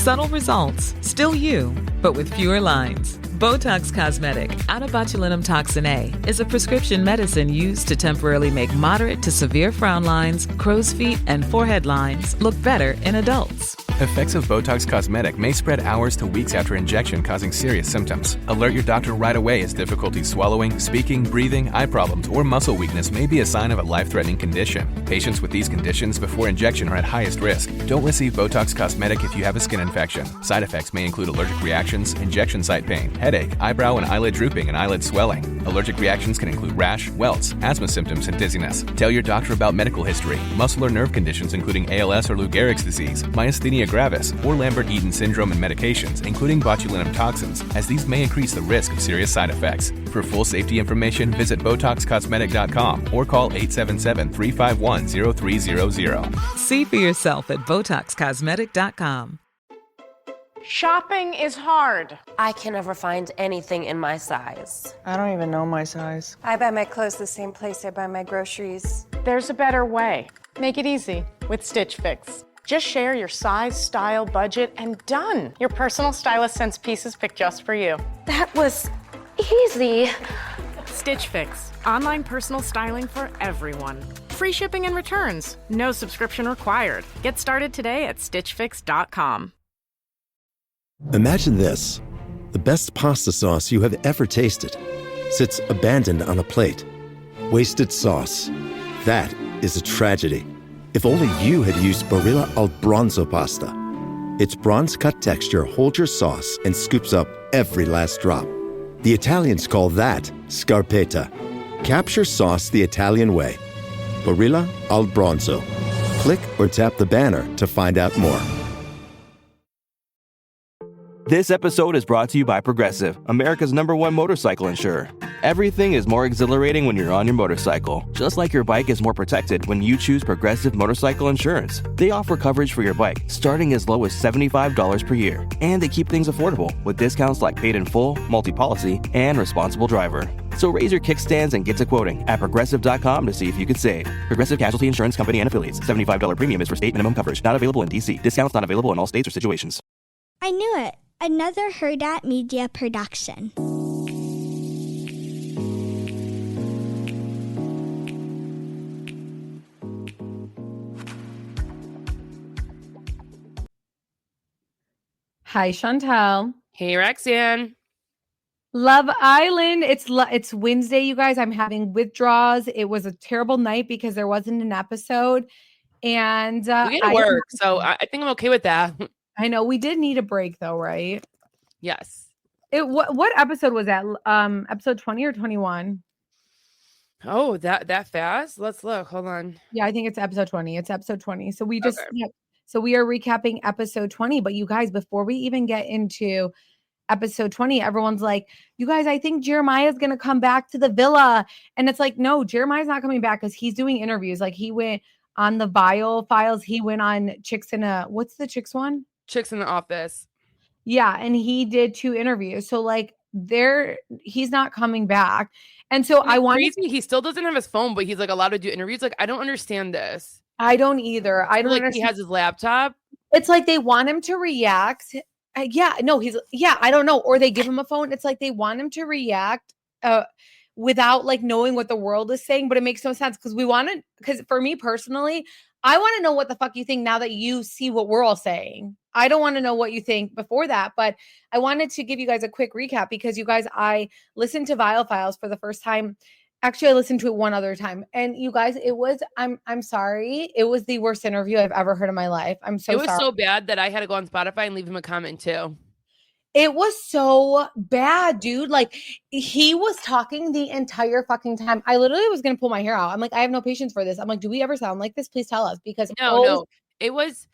Subtle results, still you, but with fewer lines. Botox Cosmetic, AllAboutTRH Toxin A, is a prescription medicine used to temporarily make moderate to severe frown lines, crow's feet, and forehead lines look better in adults. Effects of Botox Cosmetic may spread hours to weeks after injection, causing serious symptoms. Alert your doctor right away as difficulty swallowing, speaking, breathing, eye problems, or muscle weakness may be a sign of a life-threatening condition. Patients with these conditions before injection are at highest risk. Don't receive Botox Cosmetic if you have a skin infection. Side effects may include allergic reactions, injection site pain, headache, eyebrow and eyelid drooping, and eyelid swelling. Allergic reactions can include rash, welts, asthma symptoms, and dizziness. Tell your doctor about medical history, muscle or nerve conditions including ALS or Lou Gehrig's disease, myasthenia gravis, or Lambert-Eaton syndrome, and medications, including botulinum toxins, as these may increase the risk of serious side effects. For full safety information, visit BotoxCosmetic.com or call 877-351-0300. See for yourself at BotoxCosmetic.com. Shopping is hard. I can never find anything in my size. I don't even know my size. I buy my clothes the same place I buy my groceries. There's a better way. Make it easy with Stitch Fix. Just share your size, style, budget, and done. Your personal stylist sends pieces picked just for you. That was easy. Stitch Fix. Online personal styling for everyone. Free shipping and returns. No subscription required. Get started today at StitchFix.com. Imagine this. The best pasta sauce you have ever tasted sits abandoned on a plate. Wasted sauce. That is a tragedy. If only you had used Barilla Al Bronzo pasta. Its bronze-cut texture holds your sauce and scoops up every last drop. The Italians call that scarpetta. Capture sauce the Italian way. Barilla Al Bronzo. Click or tap the banner to find out more. This episode is brought to you by Progressive, America's #1 motorcycle insurer. Everything is more exhilarating when you're on your motorcycle, just like your bike is more protected when you choose Progressive Motorcycle Insurance. They offer coverage for your bike, starting as low as $75 per year. And they keep things affordable, with discounts like paid in full, multi-policy, and responsible driver. So raise your kickstands and get to quoting at Progressive.com to see if you could save. Progressive Casualty Insurance Company and Affiliates. $75 premium is for state minimum coverage. Not available in D.C. Discounts not available in all states or situations. I knew it. Another Herdat Media production. Hi, Chantal. Hey, Roxanne. Love Island. It's Wednesday, you guys. I'm having withdrawals. It was a terrible night because there wasn't an episode. And we had to work, so I think I'm okay with that. I know we did need a break though, right? Yes. What episode was that? Episode 20 or 21? Oh, that fast? Let's look. Hold on. Yeah, I think it's episode 20. It's episode 20. So we just so we are recapping episode 20. But you guys, before we even get into episode 20, everyone's like, you guys, I think Jeremiah's gonna come back to the villa. And it's like, no, Jeremiah's not coming back because he's doing interviews. Like he went on the Vile Files, he went on Chicks in a what's the Chicks one? Chicks in the Office. Yeah, and he did 2 interviews. So like he's not coming back. And so I want he still doesn't have his phone, but he's like allowed to do interviews. Like, I don't understand this. I don't either. I don't understand. He has his laptop. It's like they want him to react. I don't know. Or they give him a phone. It's like they want him to react without like knowing what the world is saying, but it makes no sense because for me personally, I want to know what the fuck you think now that you see what we're all saying. I don't want to know what you think before that, but I wanted to give you guys a quick recap because you guys, I listened to Vile Files for the first time. Actually, I listened to it one other time, and you guys, I'm sorry. It was the worst interview I've ever heard in my life. I'm so sorry. It was so bad that I had to go on Spotify and leave him a comment too. It was so bad, dude. Like he was talking the entire fucking time. I literally was going to pull my hair out. I'm like, I have no patience for this. I'm like, do we ever sound like this? Please tell us because no. It was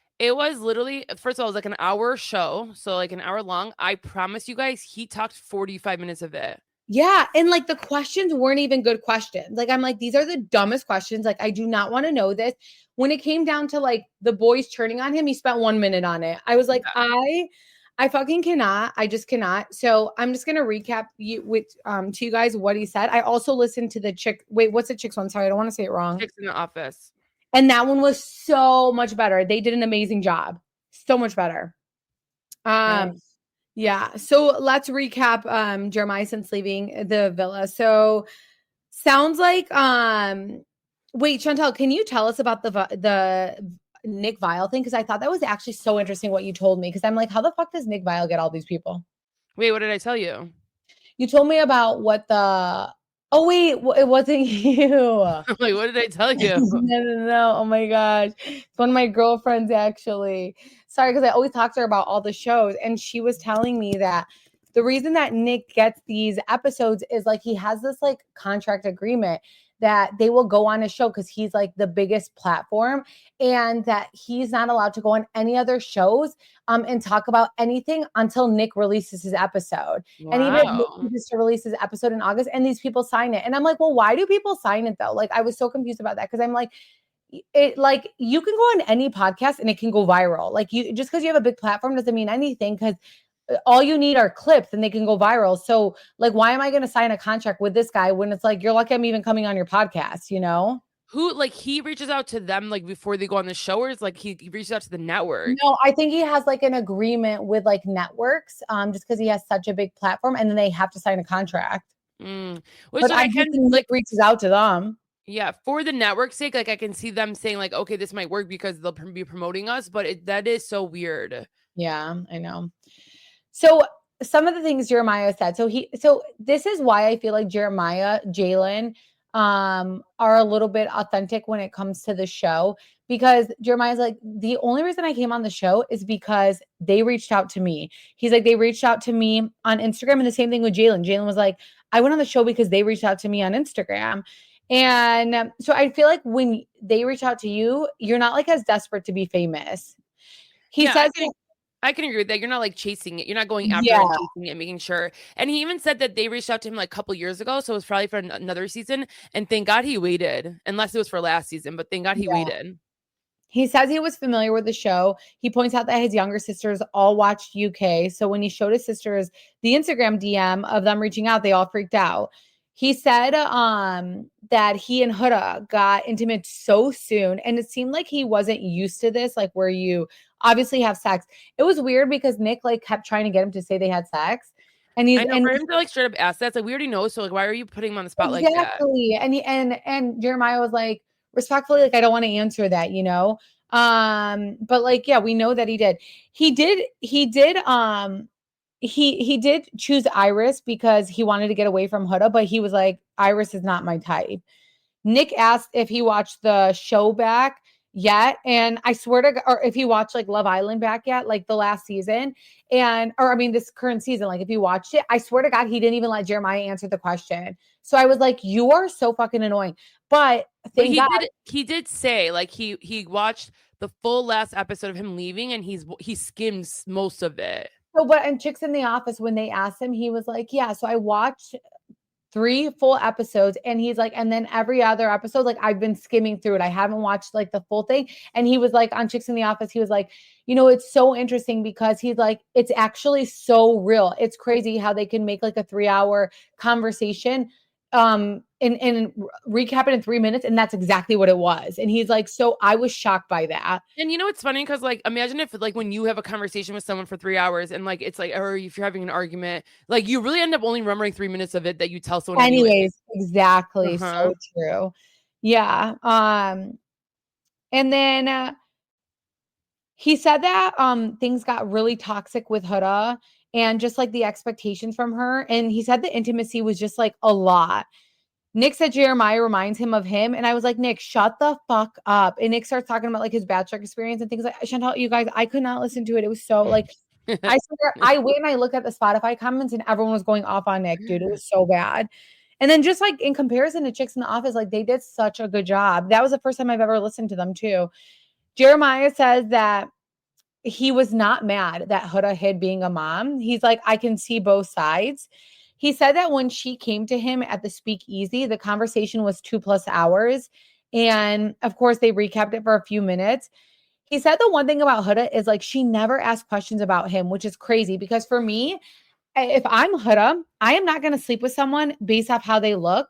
literally, first of all, it was like an hour show. So like an hour long. I promise you guys, he talked 45 minutes of it. Yeah. And like the questions weren't even good questions. Like, I'm like, these are the dumbest questions. Like, I do not want to know this. When it came down to like the boys turning on him, he spent 1 minute on it. I was like, yeah. I fucking cannot. I just cannot. So I'm just going to recap to you guys what he said. I also listened to the what's the Chicks one? Sorry, I don't want to say it wrong. Chicks in the Office. And that one was so much better. They did an amazing job. So much better. Yeah. So let's recap Jeremiah since leaving the villa. So sounds like wait, Chantel, can you tell us about the Nick Vile thing? Because I thought that was actually so interesting what you told me. Because I'm like, how the fuck does Nick Vile get all these people? Wait, what did I tell you? You told me about what the oh wait, it wasn't you. Like, what did I tell you? No. Oh my gosh. It's one of my girlfriends actually. Sorry, because I always talk to her about all the shows. And she was telling me that the reason that Nick gets these episodes is like he has this like contract agreement that they will go on his show because he's like the biggest platform and that he's not allowed to go on any other shows and talk about anything until Nick releases his episode. Wow. And even if Nick chooses to release his episode in August and these people sign it. And I'm like, well, why do people sign it though? Like I was so confused about that because I'm like, it like you can go on any podcast and it can go viral. Like you just because you have a big platform doesn't mean anything because all you need are clips and they can go viral. So like, why am I going to sign a contract with this guy when it's like, you're lucky I'm even coming on your podcast, you know? Who like he reaches out to them like before they go on the show, or it's like he reaches out to the network? No, I think he has like an agreement with like networks, just because he has such a big platform, and then they have to sign a contract. Which But I can like reaches out to them. Yeah, for the network's sake, like I can see them saying like, okay, this might work because they'll be promoting us, but that is so weird. Yeah, I know. So some of the things Jeremiah said. So this is why I feel like Jeremiah, Jalen, are a little bit authentic when it comes to the show because Jeremiah's like, the only reason I came on the show is because they reached out to me. He's like, they reached out to me on Instagram, and the same thing with Jalen. Jalen was like, I went on the show because they reached out to me on Instagram. And so I feel like when they reach out to you, you're not like as desperate to be famous. He says I can agree with that. You're not like chasing it. You're not going after and chasing it, making sure. And he even said that they reached out to him like a couple years ago. So it was probably for another season. And thank God he waited, unless it was for last season, but thank God he waited. He says he was familiar with the show. He points out that his younger sisters all watched UK. So when he showed his sisters the Instagram DM of them reaching out, they all freaked out. He said that he and Huda got intimate so soon. And it seemed like he wasn't used to this, like where you obviously have sex. It was weird because Nick like kept trying to get him to say they had sex. And he's for him to like straight up ask that, it's like we already know. So like why are you putting him on the spot like that? Exactly. And Jeremiah was like, respectfully, like I don't want to answer that, you know. But like, yeah, we know that he did. He did choose Iris because he wanted to get away from Huda, but he was like, Iris is not my type. Nick asked if he watched the show back yet. And I swear to God, or if he watched like Love Island back yet, like the last season. This current season, like if he watched it, I swear to God, he didn't even let Jeremiah answer the question. So I was like, you are so fucking annoying. But he did say like he watched the full last episode of him leaving and he skimmed most of it. So, and Chicks in the Office, when they asked him, he was like, yeah, so I watched 3 full episodes. And he's like, and then every other episode, like I've been skimming through it. I haven't watched like the full thing. And he was like on Chicks in the Office, he was like, you know, it's so interesting because he's like, it's actually so real. It's crazy how they can make like a 3-hour conversation and recap it in 3 minutes. And that's exactly what it was. And he's like, so I was shocked by that. And you know, it's funny because like, imagine if like when you have a conversation with someone for 3 hours and like, it's like, or if you're having an argument, like you really end up only remembering 3 minutes of it that you tell someone. Anyways, exactly. So true. Yeah. And then he said that things got really toxic with Huda and just like the expectations from her. And he said the intimacy was just like a lot. Nick said Jeremiah reminds him of him. And I was like, Nick, shut the fuck up. And Nick starts talking about like his bachelor experience and things like Chantal, you guys, I could not listen to it. It was so like, I swear, I went and I looked at the Spotify comments and everyone was going off on Nick, dude. It was so bad. And then just like in comparison to Chicks in the Office, like they did such a good job. That was the first time I've ever listened to them too. Jeremiah says that he was not mad that Huda hid being a mom. He's like, I can see both sides. He said that when she came to him at the speakeasy, the conversation was 2+ hours. And of course, they recapped it for a few minutes. He said the one thing about Huda is like, she never asked questions about him, which is crazy because for me, if I'm Huda, I am not going to sleep with someone based off how they look.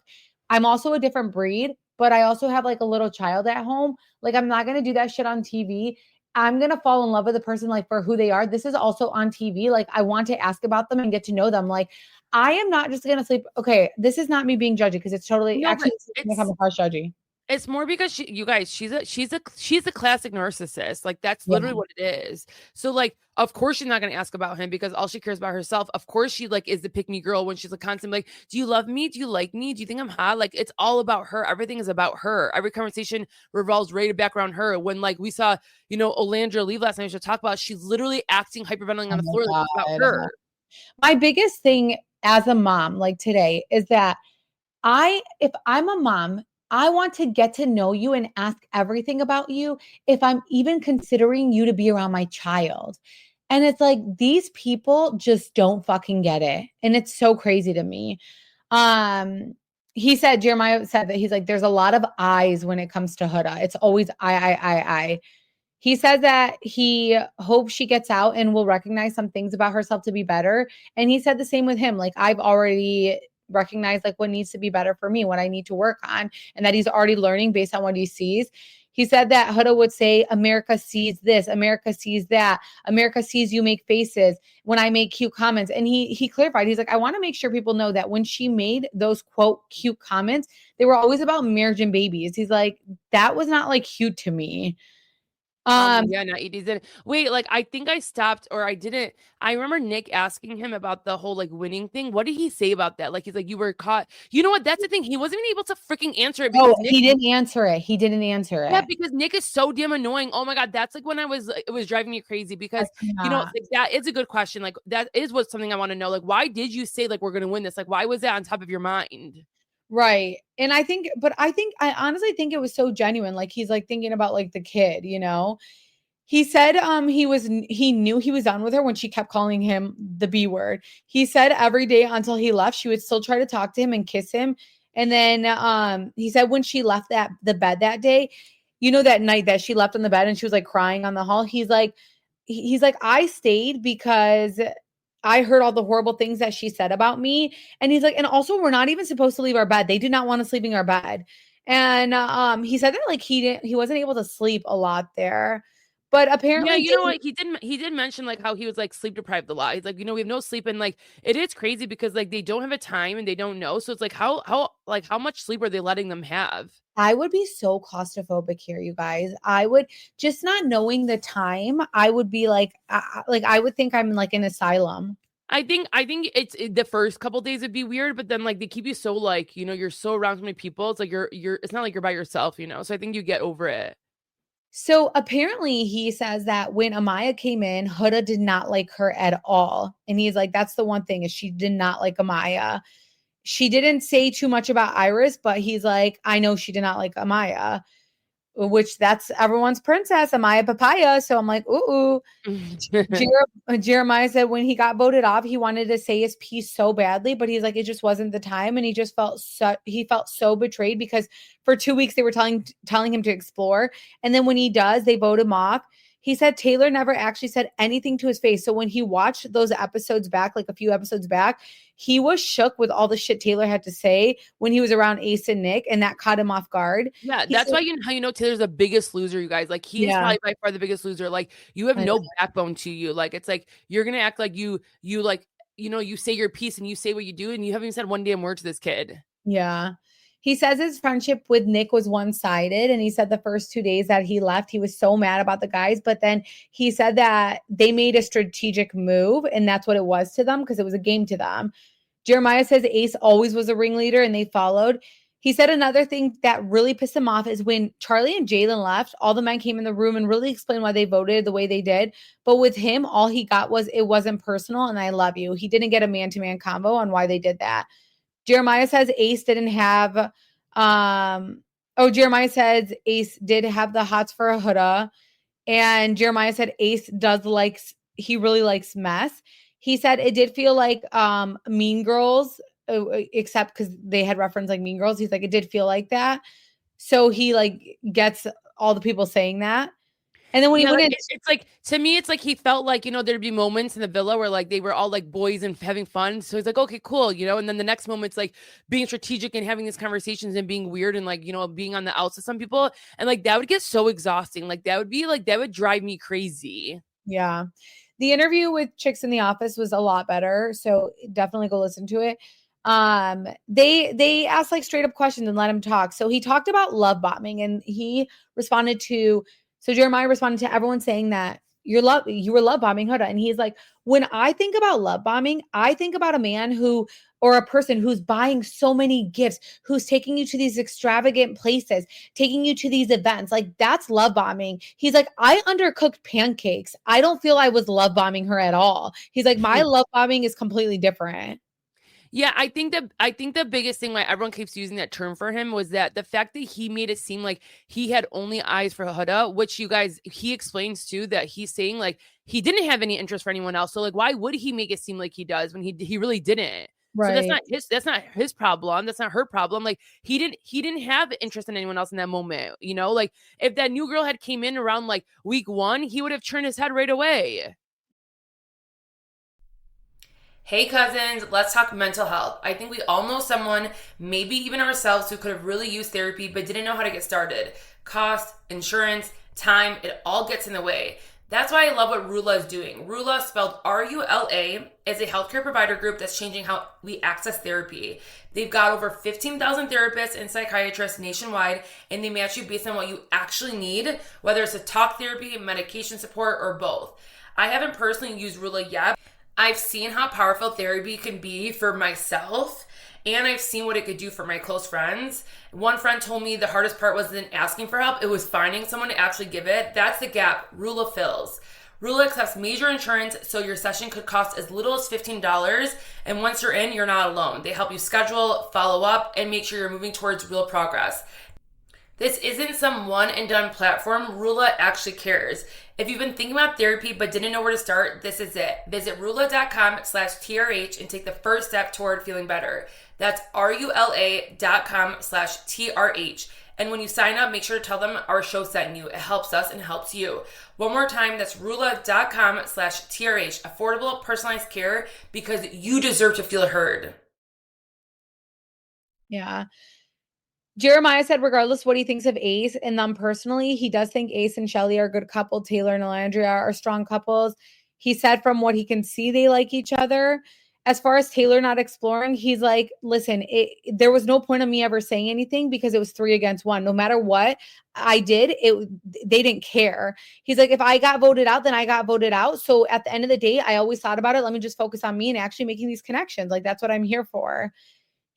I'm also a different breed, but I also have like a little child at home. Like, I'm not going to do that shit on TV. I'm going to fall in love with a person like for who they are. This is also on TV. Like I want to ask about them and get to know them. Like I am not just going to sleep. Okay. This is not me being judgy because it's totally No, actually but it's going to come across judgy. it's more because you guys, she's a classic narcissist. Like that's Yeah. literally what it is. So like, of course she's not gonna ask about him because all she cares about herself. Of course she like is the pick me girl when she's like constantly like, do you love me? Do you like me? Do you think I'm hot? Like it's all about her. Everything is about her. Every conversation revolves right back around her. When like we saw, Olandra leave last night, she'll talk about she's literally acting hyperventilating on the floor like it's about her. My biggest thing as a mom, like today, is that if I'm a mom, I want to get to know you and ask everything about you if I'm even considering you to be around my child. And it's like these people just don't fucking get it. And it's so crazy to me. Jeremiah said that he's like, there's a lot of eyes when it comes to Huda. It's always I. He says that he hopes she gets out and will recognize some things about herself to be better. And he said the same with him. Like, I've already recognized like what needs to be better for me, what I need to work on, and that he's already learning based on what he sees. He said that Huda would say, America sees this, America sees that, America sees you make faces when I make cute comments. And he clarified, he's like, I want to make sure people know that when she made those quote cute comments, they were always about marriage and babies. He's like, that was not like cute to me. Yeah, no, he didn't. Wait, like I think I stopped or I didn't. I remember Nick asking him about the whole like winning thing. What did he say about that? Like he's like, you were caught. You know what? That's the thing. He wasn't even able to freaking answer it because he didn't answer it. He didn't answer it. Yeah, because Nick is so damn annoying. Oh my God, that's like when it was driving me crazy because like, that is a good question. Like that is what something I want to know. Like, why did you say like we're gonna win this? Like, why was that on top of your mind? Right. And I honestly think it was so genuine. Like he's like thinking about like the kid, He said he knew he was done with her when she kept calling him the B word. He said every day until he left, she would still try to talk to him and kiss him. And then he said when she left the bed that day, that night that she left on the bed and she was like crying on the hall, he's like, I stayed because I heard all the horrible things that she said about me. And he's like, and also we're not even supposed to leave our bed. They did not want us leaving our bed. And he said that like he wasn't able to sleep a lot there. But apparently, yeah, you know what? He did mention like how he was like sleep deprived a lot. He's like, we have no sleep, and like it is crazy because like they don't have a time and they don't know. So it's like how much sleep are they letting them have? I would be so claustrophobic here, you guys. I would just not knowing the time. I would be like I would think I'm in like an asylum. I think it's the first couple days would be weird, but then like they keep you so like you're so around so many people. It's like you're it's not like you're by yourself, So I think you get over it. So apparently he says that when Amaya came in, Huda did not like her at all. And he's like, that's the one thing is she did not like Amaya. She didn't say too much about Iris, but he's like, I know she did not like Amaya, which that's everyone's princess, Amaya Papaya. So I'm like, ooh. Jeremiah said when he got voted off, he wanted to say his piece so badly, but he's like, it just wasn't the time. And he just felt so betrayed because for 2 weeks they were telling him to explore. And then when he does, they vote him off. He said Taylor never actually said anything to his face. So when he watched those episodes back, like a few episodes back, he was shook with all the shit Taylor had to say when he was around Ace and Nick, and that caught him off guard. Yeah, that's why Taylor's the biggest loser, you guys. Like he is probably by far the biggest loser. Like you have no backbone to you. Like it's like you're gonna act like you like you say your piece and you say what you do, and you haven't even said one damn word to this kid. Yeah. He says his friendship with Nick was one-sided, and he said the first 2 days that he left, he was so mad about the guys, but then he said that they made a strategic move, and that's what it was to them because it was a game to them. Jeremiah says Ace always was a ringleader, and they followed. He said another thing that really pissed him off is when Charlie and Jalen left, all the men came in the room and really explained why they voted the way they did. But with him, all he got was it wasn't personal, and I love you. He didn't get a man-to-man combo on why they did that. Jeremiah says Ace didn't have Jeremiah says Ace did have the hots for a Huda, and Jeremiah said Ace he really likes mess. He said it did feel like Mean Girls, except because they had referenced like Mean Girls. He's like, it did feel like that. So he like gets all the people saying that. And then when he went like, in, it's like, to me, it's like he felt like, there'd be moments in the villa where like they were all like boys and having fun. So he's like, okay, cool, and then the next moment's like being strategic and having these conversations and being weird and like, being on the outs with some people. And like that would get so exhausting. Like that would drive me crazy. yeah. The interview with Chicks in the Office was a lot better. So definitely go listen to it. They asked like straight up questions and let him talk. So he talked about love bombing and he responded to, so Jeremiah responded to everyone saying that you were love bombing Huda. And he's like, when I think about love bombing, I think about a man who, or a person who's buying so many gifts, who's taking you to these extravagant places, taking you to these events. Like that's love bombing. He's like, I undercooked pancakes. I don't feel I was love bombing her at all. He's like, my love bombing is completely different. Yeah, I think the biggest thing why everyone keeps using that term for him was that the fact that he made it seem like he had only eyes for Huda, which he explains too, that he's saying like he didn't have any interest for anyone else. So like, why would he make it seem like he does when he really didn't? Right. So that's not his problem. That's not her problem. Like he didn't have interest in anyone else in that moment. Like if that new girl had came in around like week 1, he would have turned his head right away. Hey cousins, let's talk mental health. I think we all know someone, maybe even ourselves, who could have really used therapy but didn't know how to get started. Cost, insurance, time, it all gets in the way. That's why I love what Rula is doing. Rula, spelled R-U-L-A, is a healthcare provider group that's changing how we access therapy. They've got over 15,000 therapists and psychiatrists nationwide, and they match you based on what you actually need, whether it's a talk therapy, medication support, or both. I haven't personally used Rula yet. I've seen how powerful therapy can be for myself, and I've seen what it could do for my close friends. One friend told me the hardest part wasn't asking for help, it was finding someone to actually give it. That's the gap Rula fills. Rula accepts major insurance, so your session could cost as little as $15, and once you're in, you're not alone. They help you schedule, follow up, and make sure you're moving towards real progress. This isn't some one and done platform. Rula actually cares. If you've been thinking about therapy but didn't know where to start, this is it. Visit rula.com/TRH and take the first step toward feeling better. That's RULA.com/TRH. And when you sign up, make sure to tell them our show sent you. It helps us and helps you. One more time, that's rula.com/TRH. Affordable, personalized care, because you deserve to feel heard. Yeah. Jeremiah said, regardless what he thinks of Ace and them personally, he does think Ace and Shelly are a good couple. Taylor and Alandria are strong couples. He said from what he can see, they like each other. As far as Taylor not exploring, he's like, listen, there was no point of me ever saying anything because it was 3 against 1. No matter what I did, they didn't care. He's like, if I got voted out, then I got voted out. So at the end of the day, I always thought about it. Let me just focus on me and actually making these connections. Like, that's what I'm here for.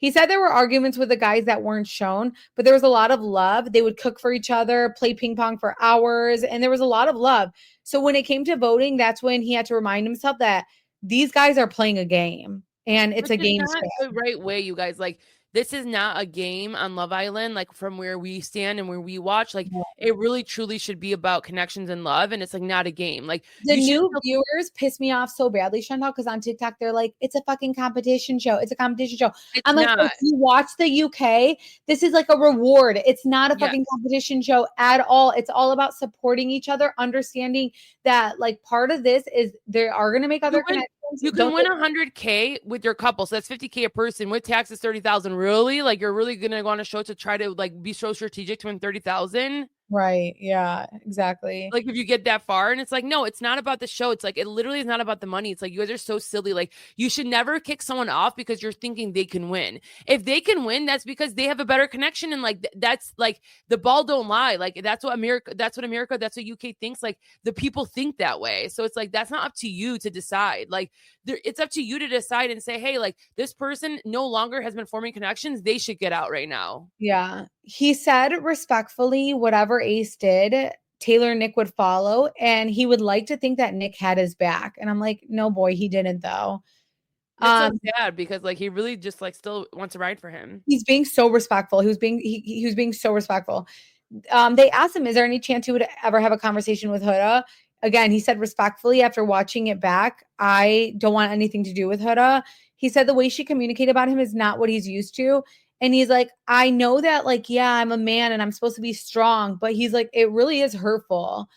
He said there were arguments with the guys that weren't shown, but there was a lot of love. They would cook for each other, play ping pong for hours, and there was a lot of love. So when it came to voting, that's when he had to remind himself that these guys are playing a game, and it's a game. Not the right way, you guys. Like, this is not a game on Love Island, like from where we stand and where we watch. Like, it really truly should be about connections and love, and it's like not a game. Like, the new viewers piss me off so badly, Chantal, because on TikTok they're like, it's a fucking competition show. It's a competition show. I'm like, if you watch the UK, this is like a reward. It's not a fucking competition show at all. It's all about supporting each other, understanding that like part of this is they are going to make other connections. You can win $100K with your couple, so that's $50K a person. With taxes, $30,000. Really, like you're really gonna go on a show to try to like be so strategic to win $30,000? Right? Yeah, exactly. Like if you get that far, and it's like, no, it's not about the show. It's like it literally is not about the money. It's like you guys are so silly. Like you should never kick someone off because you're thinking they can win. If they can win, that's because they have a better connection, and like that's like the ball don't lie. Like that's what America. That's what UK thinks. Like the people think that way. So it's like that's not up to you to decide. Like it's up to you to decide and say, hey, like this person no longer has been forming connections. They should get out right now. Yeah. He said respectfully, whatever Ace did, Taylor and Nick would follow, and he would like to think that Nick had his back. And I'm like, no, boy, he didn't though. It's so sad because like he really just like still wants to ride for him. He's being so respectful. He was being so respectful. They asked him, is there any chance he would ever have a conversation with Huda? Again, he said respectfully after watching it back, I don't want anything to do with Huda. He said the way she communicated about him is not what he's used to. And he's like, I know that, like, yeah, I'm a man and I'm supposed to be strong, but he's like, it really is hurtful.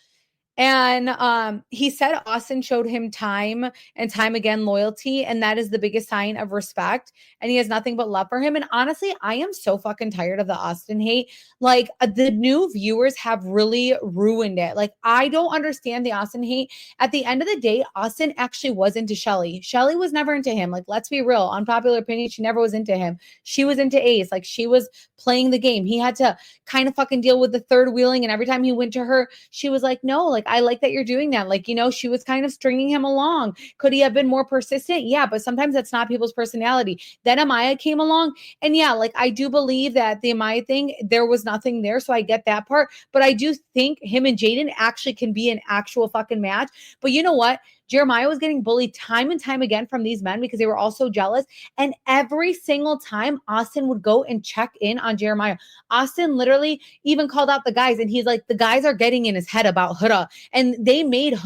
And he said Austin showed him time and time again loyalty, and that is the biggest sign of respect. And he has nothing but love for him. And honestly, I am so fucking tired of the Austin hate. Like the new viewers have really ruined it. Like I don't understand the Austin hate. At the end of the day, Austin actually was into Shelly. Shelly was never into him. Like let's be real, unpopular opinion, she never was into him. She was into Ace. Like she was playing the game. He had to kind of fucking deal with the third wheeling, and every time he went to her, she was like, no, like I like that you're doing that. Like, you know, she was kind of stringing him along. Could he have been more persistent? Yeah, but sometimes that's not people's personality. Then Amaya came along, and yeah, like I do believe that the Amaya thing, there was nothing there, so I get that part. But I do think him and Jaden actually can be an actual fucking match. But you know what? Jeremiah was getting bullied time and time again from these men because they were all so jealous. And every single time Austin would go and check in on Jeremiah, Austin literally even called out the guys, and he's like, the guys are getting in his head about Huda. And they made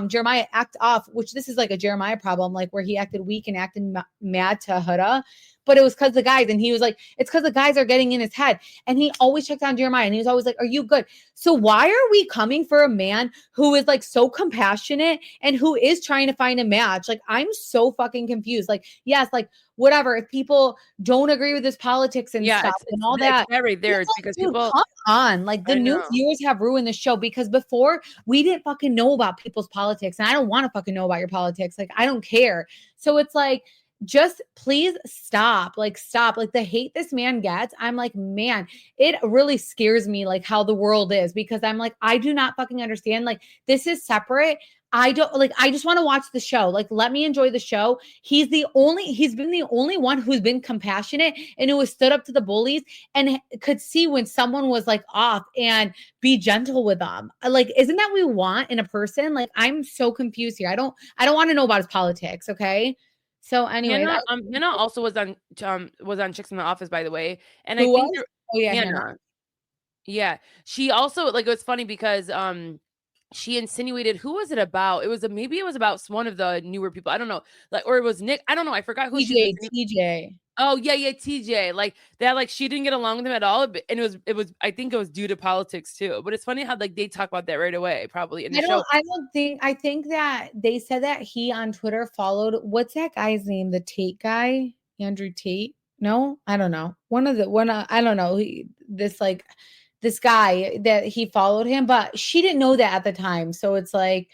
Jeremiah act off, which this is like a Jeremiah problem, like where he acted weak and acted mad to Huda. But it was because the guys, and he was like, it's because the guys are getting in his head. And he always checked on Jeremiah, and he was always like, are you good? So why are we coming for a man who is like so compassionate and who is trying to find a match? Like, I'm so fucking confused. Like, yes, like whatever. If people don't agree with his politics and stuff and all that, it's right there. It's like, because dude, people come on. Like the new viewers have ruined the show because before we didn't fucking know about people's politics, and I don't want to fucking know about your politics. Like, I don't care. So it's like, just please stop. Like the hate this man gets. I'm like, man, it really scares me like how the world is, because I'm like, I do not fucking understand. Like this is separate. I just want to watch the show. Like, let me enjoy the show. He's been the only one who's been compassionate and who has stood up to the bullies and could see when someone was like off and be gentle with them. Like, isn't that what we want in a person? Like, I'm so confused here. I don't want to know about his politics. Okay. So anyway, Hannah also was on Chicks in the Office, by the way. And who I think was? Oh yeah, Hannah. Yeah. She also, like, it was funny because she insinuated, who was it about? Maybe it was about one of the newer people. I don't know. Like, or it was Nick. I don't know. I forgot who TJ. Oh yeah, TJ. Like that, like she didn't get along with him at all. And it was I think it was due to politics too. But it's funny how like they talk about that right away, probably in the show. I think that they said that he on Twitter followed, what's that guy's name? The Tate guy? Andrew Tate? No, I don't know. I don't know. This guy that he followed him, but she didn't know that at the time. So it's like,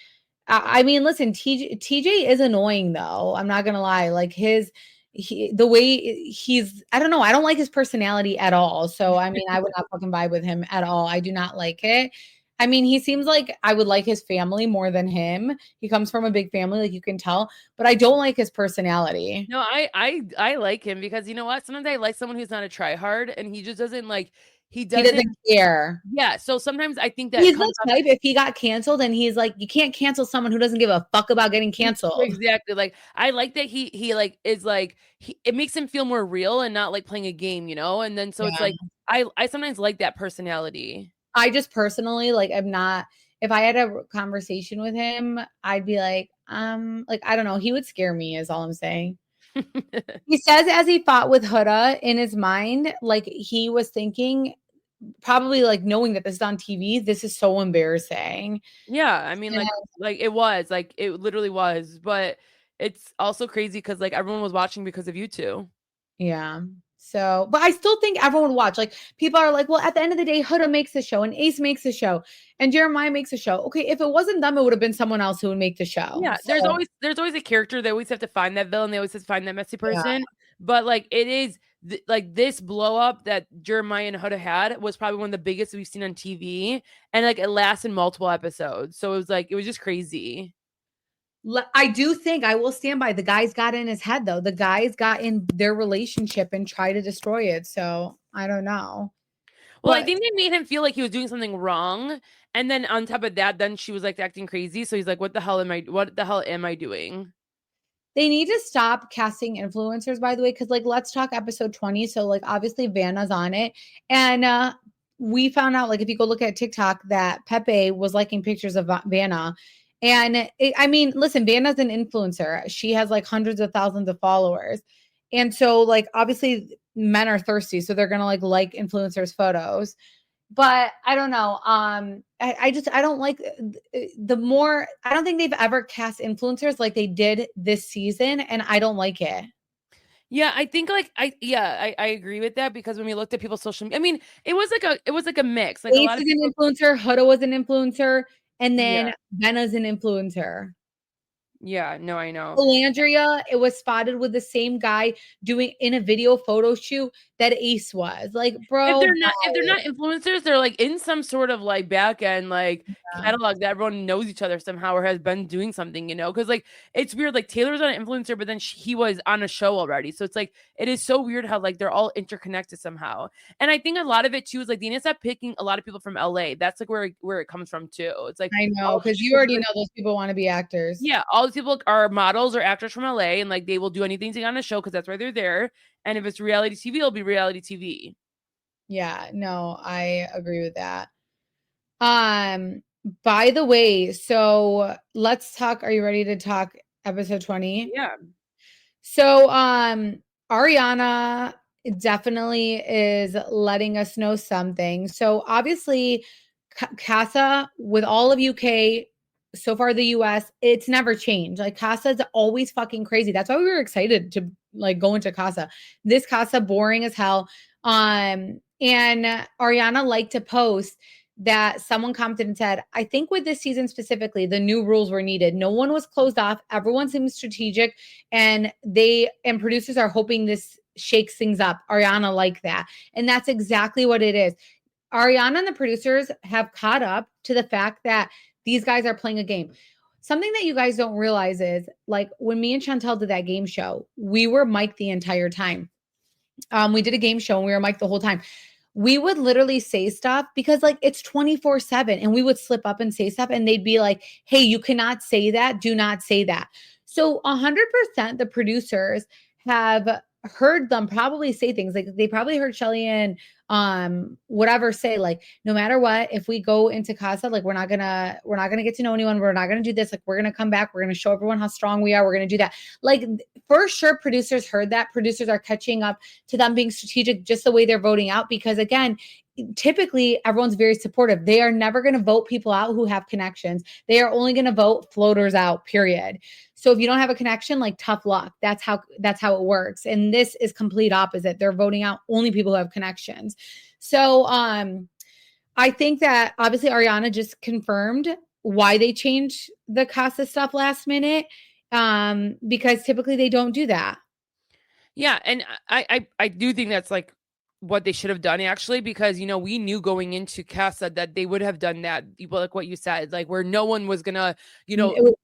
I mean, listen, TJ is annoying though. I'm not gonna lie. Like the way he's, I don't know. I don't like his personality at all. So, I mean, I would not fucking vibe with him at all. I do not like it. I mean, he seems like I would like his family more than him. He comes from a big family, like you can tell, but I don't like his personality. No, I like him because you know what? Sometimes I like someone who's not a tryhard and he just doesn't like, he doesn't care. Yeah. So sometimes I think that he's the type, if he got canceled and he's like, you can't cancel someone who doesn't give a fuck about getting canceled. Exactly. Like I like that he like is like it makes him feel more real and not like playing a game, you know? And then so it's like I sometimes like that personality. I just personally like I'm not, if I had a conversation with him, I'd be like I don't know, he would scare me is all I'm saying. He says as he fought with Huda in his mind, like he was thinking, probably like knowing that this is on TV, this is so embarrassing. Yeah, I mean, like it literally was, but it's also crazy because like everyone was watching because of you two. Yeah. So, but I still think everyone would watch. Like people are like, well, at the end of the day, Huda makes a show and Ace makes a show and Jeremiah makes a show. Okay, if it wasn't them, it would have been someone else who would make the show. Yeah, so, there's always a character. They always have to find that villain. They always have to find that messy person. Yeah. But like it is like this blow up that Jeremiah and Huda had was probably one of the biggest we've seen on TV, and like it lasted multiple episodes. So it was just crazy. I do think I will stand by the guys got in his head though. The guys got in their relationship and try to destroy it. So I don't know. Well, I think they made him feel like he was doing something wrong. And then on top of that, then she was like acting crazy. So he's like, what the hell am I doing? They need to stop casting influencers, by the way, because like let's talk episode 20. So like obviously Vanna's on it. And we found out, like, if you go look at TikTok, that Pepe was liking pictures of Vanna. And I mean, listen, Vanna's an influencer. She has like hundreds of thousands of followers. And so like, obviously men are thirsty. So they're going to like influencers' photos. But I don't know. I don't like I don't think they've ever cast influencers like they did this season, and I don't like it. Yeah, I think like I agree with that because when we looked at people's social media, I mean, it was like a mix. Like a Ace lot of is an people. influencer, Huda was an influencer, and Yeah. then Benna's an influencer. Yeah, no, I know. Landria, it was spotted with the same guy doing in a video photo shoot that Ace was. Like, If bro, they're not influencers, they're like in some sort of like back end like catalog that everyone knows each other somehow or has been doing something, because like it's weird. Like Taylor's not an influencer, but then he was on a show already, so it's like it is so weird how like they're all interconnected somehow. And I think a lot of it too is like they need to stop picking a lot of people from LA. That's like where it comes from too. It's like I know, all these because you people already know those people want to be actors. Yeah, all these people are models or actors from LA, and like they will do anything to get on a show because that's why they're there. And if it's reality TV, it'll be reality TV. Yeah, no, I agree with that. By the way, so let's talk. Are you ready to talk episode 20? Yeah. So, Ariana definitely is letting us know something. So, obviously, Casa with all of UK, so far the US, it's never changed. Like Casa's always fucking crazy. That's why we were excited to like go into Casa. This Casa boring as hell. And Ariana liked to post that someone commented and said, I think with this season specifically, the new rules were needed. No one was closed off. Everyone seems strategic, and producers are hoping this shakes things up. Ariana liked that. And that's exactly what it is. Ariana and the producers have caught up to the fact that these guys are playing a game. Something that you guys don't realize is like when me and Chantel did that game show, we were mic'd the entire time. We did a game show and we were mic'd the whole time. We would literally say stuff because like it's 24/7 and we would slip up and say stuff and they'd be like, hey, you cannot say that. Do not say that. So 100% the producers have heard them probably say things like they probably heard Shelly and whatever say like no matter what, if we go into Casa, like we're not gonna get to know anyone, we're not gonna do this, like we're gonna come back, we're gonna show everyone how strong we are, we're gonna do that. Like for sure producers heard that. Producers are catching up to them being strategic just the way they're voting out, because again, typically everyone's very supportive. They are never going to vote people out who have connections. They are only going to vote floaters out, period. So if you don't have a connection, like tough luck. That's how it works. And this is complete opposite. They're voting out only people who have connections. So I think that obviously Ariana just confirmed why they changed the Casa stuff last minute, because typically they don't do that. Yeah, and I do think that's like what they should have done actually, because we knew going into Casa that they would have done that, like what you said, like where no one was gonna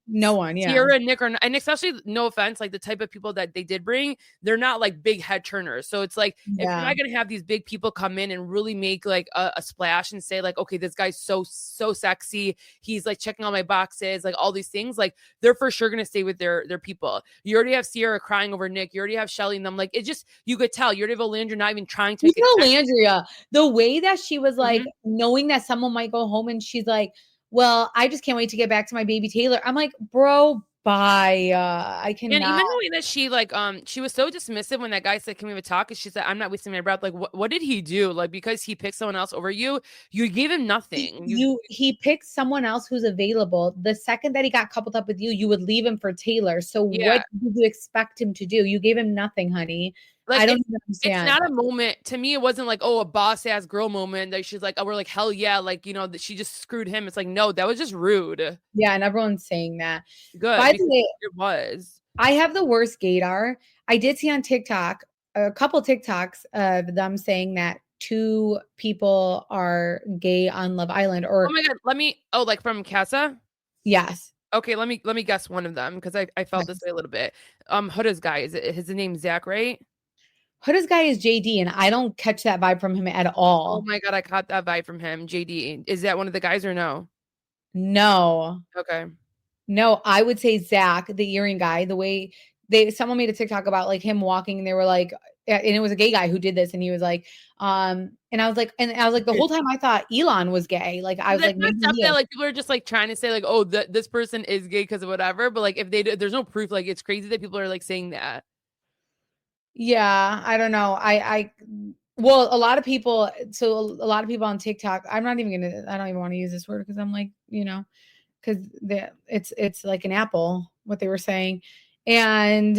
no one, yeah, Sierra and Nick are, and especially, no offense, like the type of people that they did bring, they're not like big head turners. So it's like if you're not gonna have these big people come in and really make like a splash and say like, okay, this guy's so sexy, he's like checking all my boxes, like all these things, like they're for sure gonna stay with their people. You already have Sierra crying over Nick, you already have Shelly and them, like it just, you could tell. You already have Olandra not even trying to Landria, the way that she was like knowing that someone might go home and she's like, well, I just can't wait to get back to my baby Taylor. I'm like, bro, bye. I cannot. And even the way that she like she was so dismissive when that guy said, can we have a talk? And she said, I'm not wasting my breath. Like what did he do? Like because he picked someone else over you, you gave him nothing. He picked someone else who's available. The second that he got coupled up with you, you would leave him for Taylor. So what did you expect him to do? You gave him nothing, honey. Like, I don't even understand. It's not a moment to me. It wasn't like, oh, a boss ass girl moment that she's like, oh, we're like, hell yeah, like that she just screwed him. It's like, no, that was just rude. Yeah, and everyone's saying that. Good. By the way, it was. I have the worst gaydar. I did see on TikTok a couple TikToks of them saying that 2 people are gay on Love Island. Or oh my god, like from Casa? Yes. Okay, let me guess one of them because I felt this way a little bit. Huda's guy, is it his name Zach, right? Huda's guy is JD, and I don't catch that vibe from him at all. Oh my god, I caught that vibe from him. JD, is that one of the guys or no? No. Okay. No, I would say Zach, the earring guy. The way someone made a TikTok about like him walking, and they were like, and it was a gay guy who did this, and he was like, and I was like, the whole time I thought Elon was gay. Like I was like, maybe that like people are just like trying to say like, oh, this person is gay because of whatever, but like if there's no proof, like it's crazy that people are like saying that. Yeah, I don't know. Well, a lot of people, so a lot of people on TikTok, I don't even want to use this word because I'm like, because it's like an apple, what they were saying. And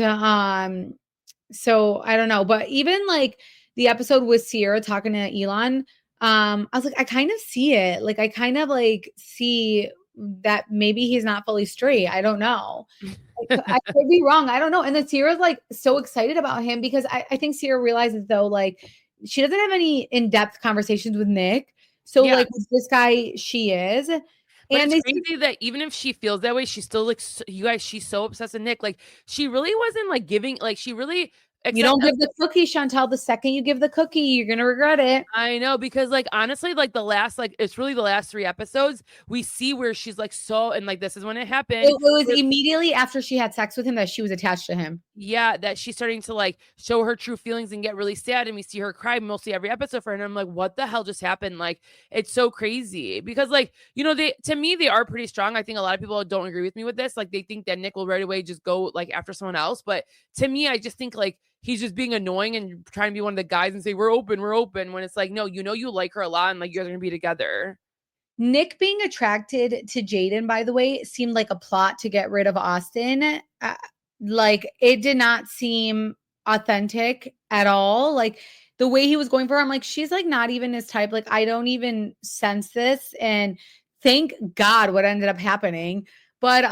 so I don't know, but even like the episode with Sierra talking to Elon, I was like, I kind of see it. Like I kind of like see that maybe he's not fully straight. I don't know. I could be wrong. I don't know. And then Sierra's like so excited about him because I think Sierra realizes though, like she doesn't have any in-depth conversations with Nick. So like with this guy, she is. But And it's crazy that even if she feels that way, she's still like, you guys, she's so obsessed with Nick. Like she really wasn't like giving, like she really, you don't give the cookie, Chantel. The second you give the cookie, you're going to regret it. I know, because like honestly, like the last, like it's really the last 3 episodes, we see where she's like so, and like this is when it happened. It was immediately after she had sex with him that she was attached to him. Yeah, that she's starting to like show her true feelings and get really sad, and we see her cry mostly every episode for her. And I'm like, what the hell just happened? Like, it's so crazy because, like, to me, they are pretty strong. I think a lot of people don't agree with me with this. Like, they think that Nick will right away just go like after someone else. But to me, I just think like he's just being annoying and trying to be one of the guys and say, we're open. When it's like, no, you like her a lot and like you guys are gonna be together. Nick being attracted to Jaden, by the way, seemed like a plot to get rid of Austin. Like it did not seem authentic at all. Like the way he was going for her, I'm like, she's like not even his type. Like I don't even sense this. And thank God what ended up happening. But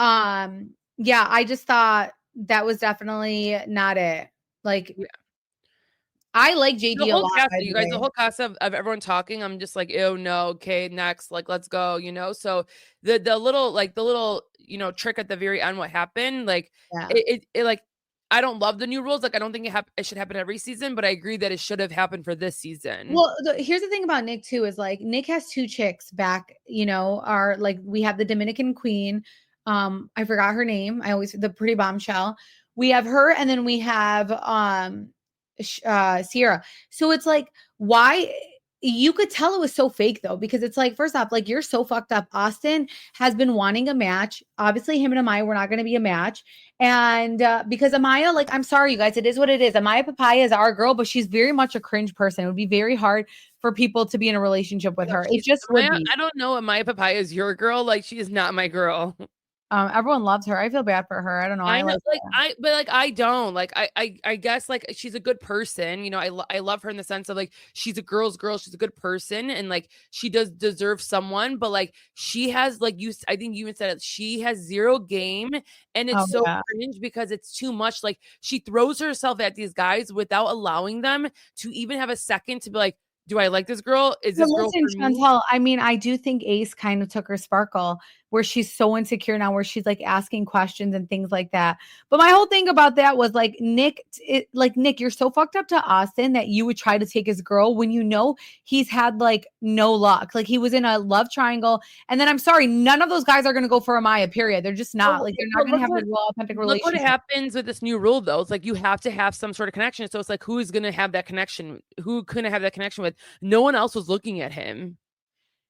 yeah, I just thought that was definitely not it. Like I like JD a lot. You guys, the whole cast of everyone talking, I'm just like, ew, no, okay, next, like, let's go, So the little trick at the very end, what happened, like, it like, I don't love the new rules. Like, I don't think it should happen every season, but I agree that it should have happened for this season. Well, here's the thing about Nick too is like Nick has 2 chicks back. Are like we have the Dominican Queen. I forgot her name. The pretty bombshell. We have her, and then we have Sierra. So it's like, why you could tell it was so fake though, because it's like, first off, like you're so fucked up. Austin has been wanting a match. Obviously, him and Amaya were not going to be a match. And because Amaya, like, I'm sorry, you guys, it is what it is. Amaya Papaya is our girl, but she's very much a cringe person. It would be very hard for people to be in a relationship with her. It just would be. I don't know. Amaya Papaya is your girl. Like, she is not my girl. Everyone loves her. I feel bad for her. I don't know. I don't like. I guess like she's a good person. I love her in the sense of like she's a girl's girl. She's a good person, and like she does deserve someone. But like she has like I think you even said it. She has 0 game, and it's cringe because it's too much. Like she throws herself at these guys without allowing them to even have a second to be like, do I like this girl? Is this girl for me? Chantel, I mean, I do think Ace kind of took her sparkle where she's so insecure now, where she's like asking questions and things like that. But my whole thing about that was like, Nick, you're so fucked up to Austin that you would try to take his girl when he's had like no luck. Like he was in a love triangle. And then I'm sorry, none of those guys are going to go for Amaya, period. They're just not like, they're not going to have a real authentic relationship. Look what happens with this new rule though. It's like, you have to have some sort of connection. So it's like, who's going to have that connection? Who couldn't have that connection with? No one else was looking at him.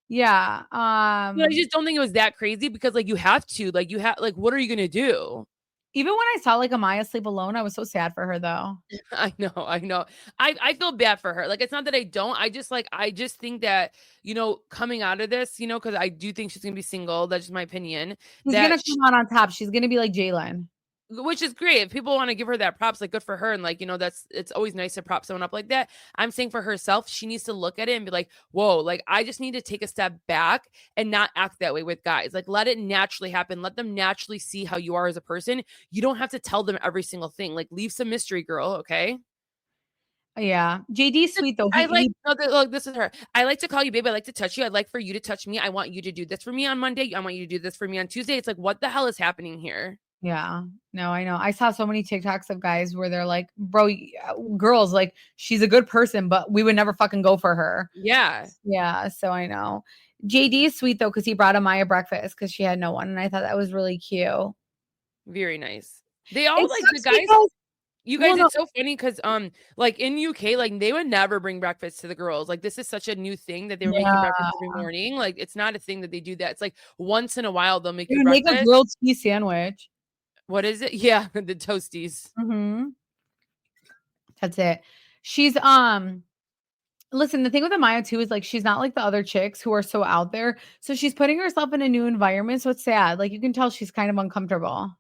Yeah. I just don't think it was that crazy because like you have to, like what are you gonna do? Even when I saw like Amaya sleep alone, I was so sad for her though. I know. I feel bad for her. Like it's not that I don't. I just think that, coming out of this, because I do think she's gonna be single. That's just my opinion. She's gonna come out on top. She's gonna be like Jalen. Which is great. If people want to give her that props, like good for her. And like, it's always nice to prop someone up like that. I'm saying for herself, she needs to look at it and be like, whoa, like I just need to take a step back and not act that way with guys. Like let it naturally happen. Let them naturally see how you are as a person. You don't have to tell them every single thing. Like leave some mystery, girl. Okay. Yeah. JD's sweet though. Look, this is her. I like to call you babe. I like to touch you. I'd like for you to touch me. I want you to do this for me on Monday. I want you to do this for me on Tuesday. It's like, what the hell is happening here? Yeah, no, I know. I saw so many TikToks of guys where they're like, bro, girls, like, she's a good person, but we would never fucking go for her. Yeah. Yeah, so I know. JD is sweet, though, because he brought Amaya breakfast because she had no one, and I thought that was really cute. Very nice. They all, like, the guys... You guys, it's so funny because, like in UK, like they would never bring breakfast to the girls. Like this is such a new thing that they were making breakfast every morning. Like it's not a thing that they do that. It's like once in a while they'll make you breakfast. Make a grilled cheese sandwich. What is it? Yeah, the toasties. Mm-hmm. That's it. She's Listen, the thing with Amaya too is like she's not like the other chicks who are so out there. So she's putting herself in a new environment. So it's sad. Like you can tell she's kind of uncomfortable.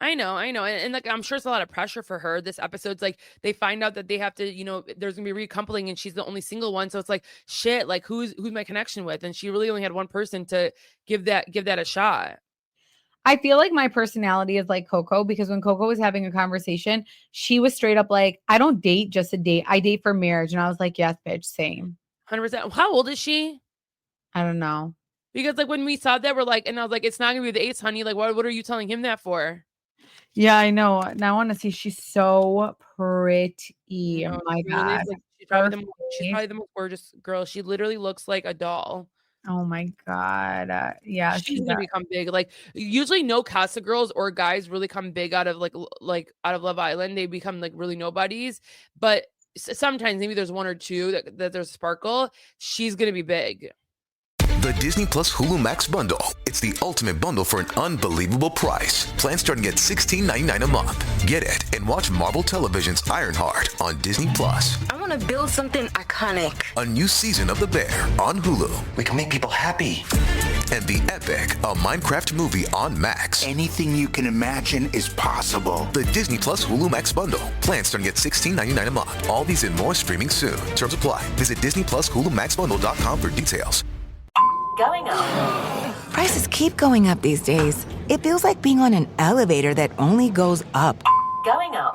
I know. And like I'm sure it's a lot of pressure for her. This episode's like they find out that they have to, there's gonna be recoupling and she's the only single one. So it's like shit, like who's my connection with? And she really only had one person to give that a shot. I feel like my personality is like Coco because when Coco was having a conversation, she was straight up like, I don't date just to date. I date for marriage. And I was like, yes, bitch, same. 100%. How old is she? I don't know. Because like when we saw that, we're like, and I was like, it's not gonna be the ace, honey. Like, what are you telling him that for? Yeah, I know. Now I want to see. She's so pretty. Oh my God. Like, she's probably the most gorgeous girl. She literally looks like a doll. Oh my God. Yeah. She's gonna become big. Like usually no Casa girls or guys really come big out of like out of Love Island. They become like really nobodies. But sometimes maybe there's one or two that there's sparkle. She's gonna be big. The Disney Plus Hulu Max bundle. It's the ultimate bundle for an unbelievable price. Plans starting at $16.99 a month. Get it and watch Marvel Television's Ironheart on Disney Plus. I want to build something iconic. A new season of The Bear on Hulu. We can make people happy. And The Epic, a Minecraft movie on Max. Anything you can imagine is possible. The Disney Plus Hulu Max bundle. Plans starting at $16.99 a month. All these and more streaming soon. Terms apply. Visit DisneyPlusHuluMaxBundle.com for details. Going up. Prices keep going up these days. It feels like being on an elevator that only goes up. Going up.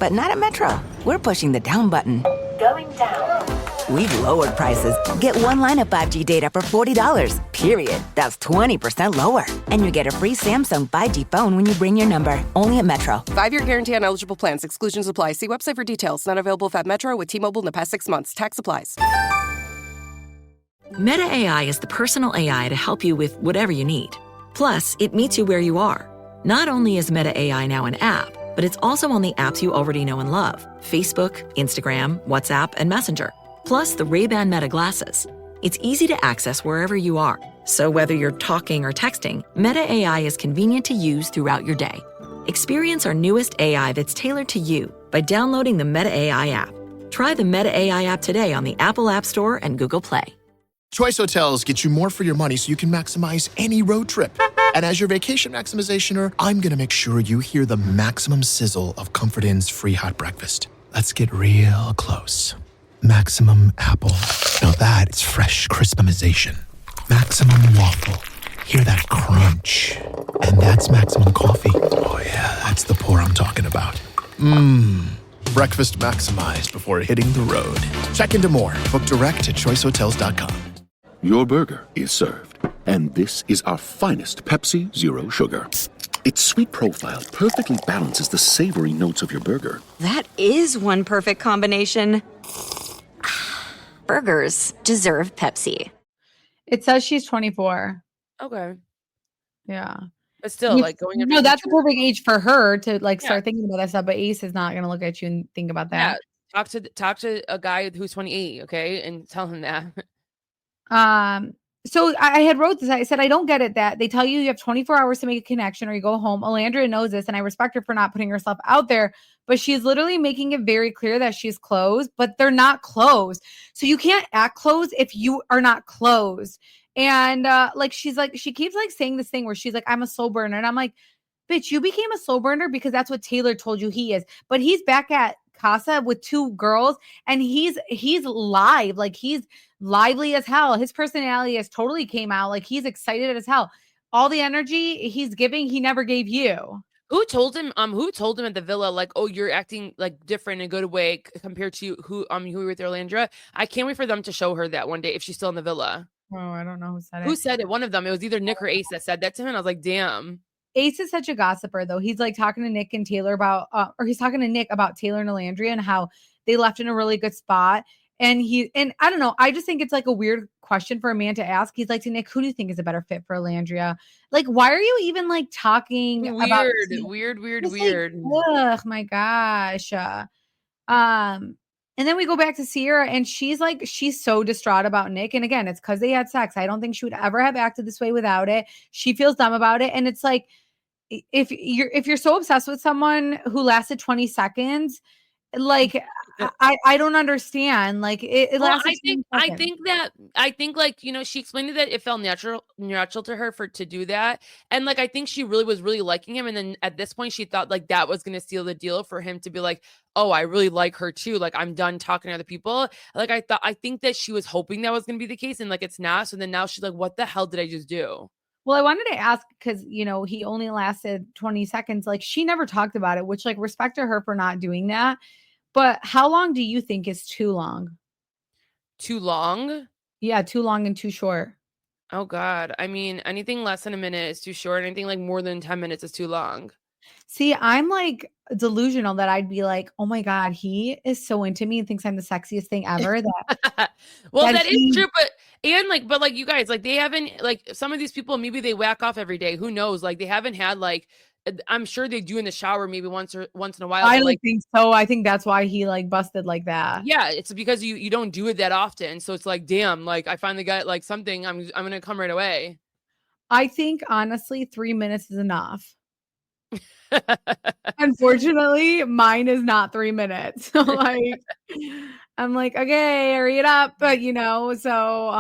But not at Metro. We're pushing the down button. Going down. We've lowered prices. Get one line of 5G data for $40, period. That's 20% lower. And you get a free Samsung 5G phone when you bring your number. Only at Metro. 5-year guarantee on eligible plans. Exclusions apply. See website for details. Not available at Metro with T-Mobile in the past 6 months. Tax applies. Meta AI is the personal AI to help you with whatever you need. Plus, it meets you where you are. Not only is Meta AI now an app, but it's also on the apps you already know and love. Facebook, Instagram, WhatsApp, and Messenger. Plus the Ray-Ban Meta glasses. It's easy to access wherever you are. So whether you're talking or texting, Meta AI is convenient to use throughout your day. Experience our newest AI that's tailored to you by downloading the Meta AI app. Try the Meta AI app today on the Apple App Store and Google Play. Choice Hotels get you more for your money so you can maximize any road trip. And as your vacation maximizationer, I'm going to make sure you hear the maximum sizzle of Comfort Inn's free hot breakfast. Let's get real close. Maximum apple. Now that's fresh crispimization. Maximum waffle. Hear that crunch. And that's maximum coffee. Oh yeah, that's the pour I'm talking about. Breakfast maximized before hitting the road. Check into more. Book direct at choicehotels.com. Your burger is served, and this is our finest Pepsi Zero Sugar. Its sweet profile perfectly balances the savory notes of your burger. That is one perfect combination. Burgers deserve Pepsi. It says she's 24. Okay. Yeah. But still, like going up. No, that's a perfect age for her to like start thinking about that stuff. But Ace is not gonna look at you and think about that. Yeah. Talk to a guy who's 28, okay, and tell him that. So I had wrote this. I said, I don't get it that they tell you you have 24 hours to make a connection or you go home. Alandria knows this, and I respect her for not putting herself out there, but she's literally making it very clear that she's closed, but they're not closed. So you can't act closed if you are not closed. And like she's like, she keeps like saying this thing where she's like, I'm a slow burner. And I'm like, bitch, you became a slow burner because that's what Taylor told you he is. But he's back at Casa with 2 girls and he's live, like he's lively as hell. His personality has totally came out, like he's excited as hell. All the energy he's giving, he never gave you. Who told him at the villa, like, oh, you're acting like different in a good way compared to who you were with Orlandra? I can't wait for them to show her that one day if she's still in the villa. Oh, I don't know who said it. Who said it? One of them. It was either Nick or Ace that said that to him. And I was like, damn. Ace is such a gossiper, though. He's like talking to Nick and Taylor about, or he's talking to Nick about Taylor and Alandria and how they left in a really good spot. And I don't know. I just think it's like a weird question for a man to ask. He's like to Nick, who do you think is a better fit for Alandria? Like, why are you even like talking about weird? Like, ugh, my gosh. And then we go back to Sierra and she's so distraught about Nick. And again, it's because they had sex. I don't think she would ever have acted this way without it. She feels dumb about it. And it's like, if you're so obsessed with someone who lasted 20 seconds, Like, I don't understand. Like, it Well, lasted 20 seconds. I think like, you know, she explained that it felt natural to her to do that. And like, I think she really was really liking him. And then at this point, she thought like that was going to seal the deal for him to be like, oh, I really like her too. Like, I'm done talking to other people. Like, I think that she was hoping that was going to be the case. And like, it's not. So then now she's like, what the hell did I just do? Well, I wanted to ask because, you know, he only lasted 20 seconds. Like, she never talked about it, which, like, respect to her for not doing that. But how long do you think is too long? Too long? Yeah, too long and too short. Oh, God. I mean, anything less than a minute is too short. Anything like more than 10 minutes is too long. See, I'm like delusional that I'd be like, oh my God, he is so into me and thinks I'm the sexiest thing ever. Well, that is true, but like you guys, like they haven't, like some of these people, maybe they whack off every day. Who knows? Like they haven't had like, I'm sure they do in the shower maybe once in a while. I don't like, think so. I think that's why he like busted like that. Yeah, it's because you don't do it that often. So it's like, damn, like I finally got like something. I'm gonna come right away. I think honestly, 3 minutes is enough. Unfortunately, mine is not 3 minutes. So like, I'm like, okay, hurry it up. But you know, so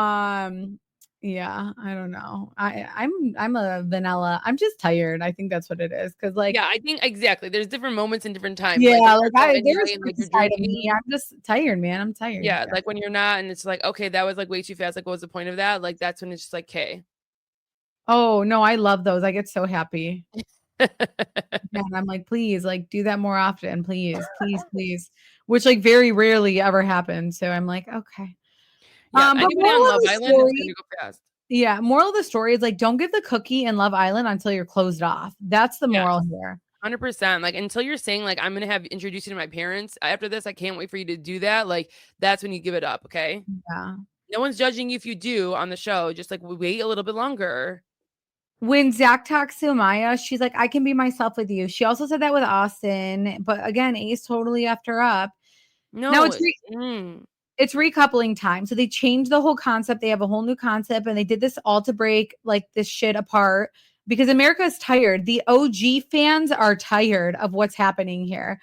yeah, I don't know. I'm a vanilla. I'm just tired. I think that's what it is. Cause like, yeah, I think exactly. There's different moments and different times. Yeah, like there's like side of me. I'm just tired, man. I'm tired. Yeah, like when you're not, and it's like, okay, that was like way too fast. Like, what was the point of that? Like, that's when it's just like, okay. Oh no, I love those. I get so happy. And I'm like, please, like, do that more often, please, please, please. Which like very rarely ever happens. So I'm like, okay. Yeah, But anybody on Love Island is gonna go fast. Yeah, moral of the story is like, don't give the cookie in Love Island until you're closed off. That's the moral here. 100%. Like until you're saying like I'm gonna have introduce you to my parents after this, I can't wait for you to do that. Like that's when you give it up. Okay. Yeah. No one's judging you if you do on the show. Just like wait a little bit longer. When Zach talks to Maya, she's like, I can be myself with you. She also said that with Austin, but again, Ace totally effed her up. No, now it's recoupling time. So they changed the whole concept. They have a whole new concept, and they did this all to break like this shit apart because America is tired. The OG fans are tired of what's happening here.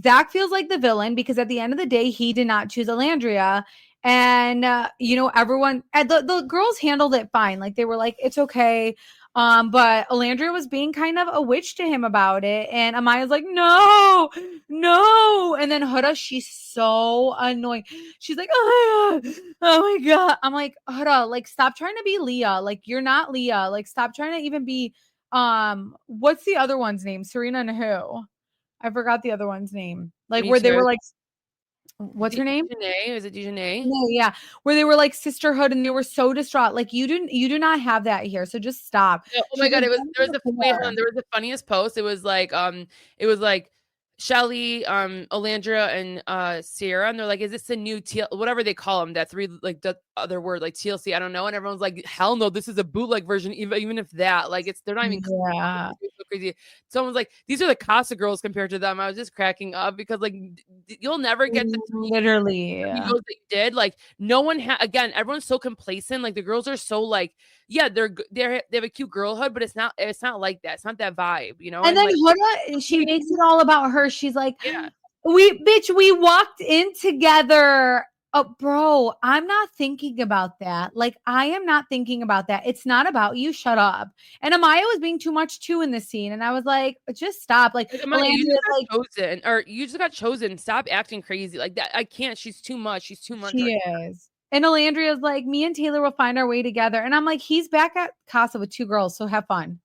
Zach feels like the villain because at the end of the day, he did not choose Alandria. And, you know, everyone, the girls handled it fine. Like they were like, it's okay. But Alandria was being kind of a witch to him about it. And Amaya's like, no. And then Huda, she's so annoying. She's like, oh my God. I'm like, Huda, like, stop trying to be Leah. Like, you're not Leah. Like, stop trying to even be, what's the other one's name? Serena and who? I forgot the other one's name. Like, where they were like, what's her name? Is it Dejanay? No, yeah. Where they were like sisterhood and they were so distraught. Like you do not have that here. So just stop. Oh my God. There was the funniest post. It was like Shelly, Alandria, and Sierra, and they're like, "Is this a new whatever they call them? That three like the other word like TLC? I don't know." And everyone's like, "Hell no, this is a bootleg version. Even if that like they're not even so crazy." Someone's like, "These are the Casa girls compared to them." I was just cracking up because like you'll never get the literally that you did. Like no one again. Everyone's so complacent. Like the girls are so like, yeah, they have a cute girlhood, but it's not like that. It's not that vibe, you know. And then like, she makes it all about her. She's like, we walked in together. Oh, bro, I'm not thinking about that. Like, I am not thinking about that. It's not about you. Shut up. And Amaya was being too much too in this scene. And I was like, just stop. Like, Amaya, you just got chosen. Stop acting crazy like that. I can't. She's too much. She's too much. She is. And Alandria's like, me and Taylor will find our way together. And I'm like, he's back at Casa with 2 girls. So have fun.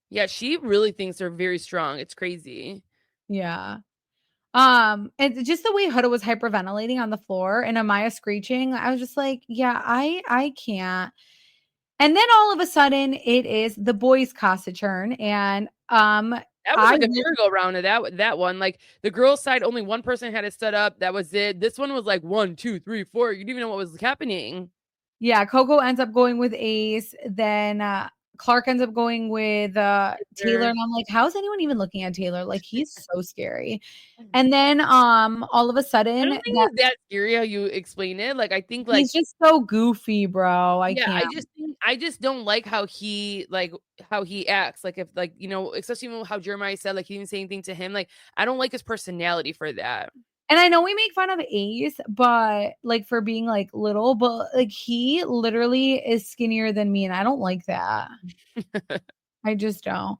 Yeah, she really thinks they're very strong. It's crazy. Yeah. And just the way Huda was hyperventilating on the floor and Amaya screeching, I was just like, yeah, I can't. And then all of a sudden it is the boys' Casa turn. And that was like a merry-go-round of that one. Like the girls' side, only one person had it set up. That was it. This one was like 1, 2, 3, 4. You didn't even know what was happening. Yeah, Coco ends up going with Ace. Then Clark ends up going with Taylor. And I'm like, how is anyone even looking at Taylor? Like, he's so scary. And then all of a sudden, I don't think it's that scary how you explain it. Like, I think like he's just so goofy, bro. I just don't like how he acts. Like if like, you know, especially how Jeremiah said, like he didn't say anything to him. Like, I don't like his personality for that. And I know we make fun of Ace, but like for being like little, but like he literally is skinnier than me, and I don't like that. I just don't.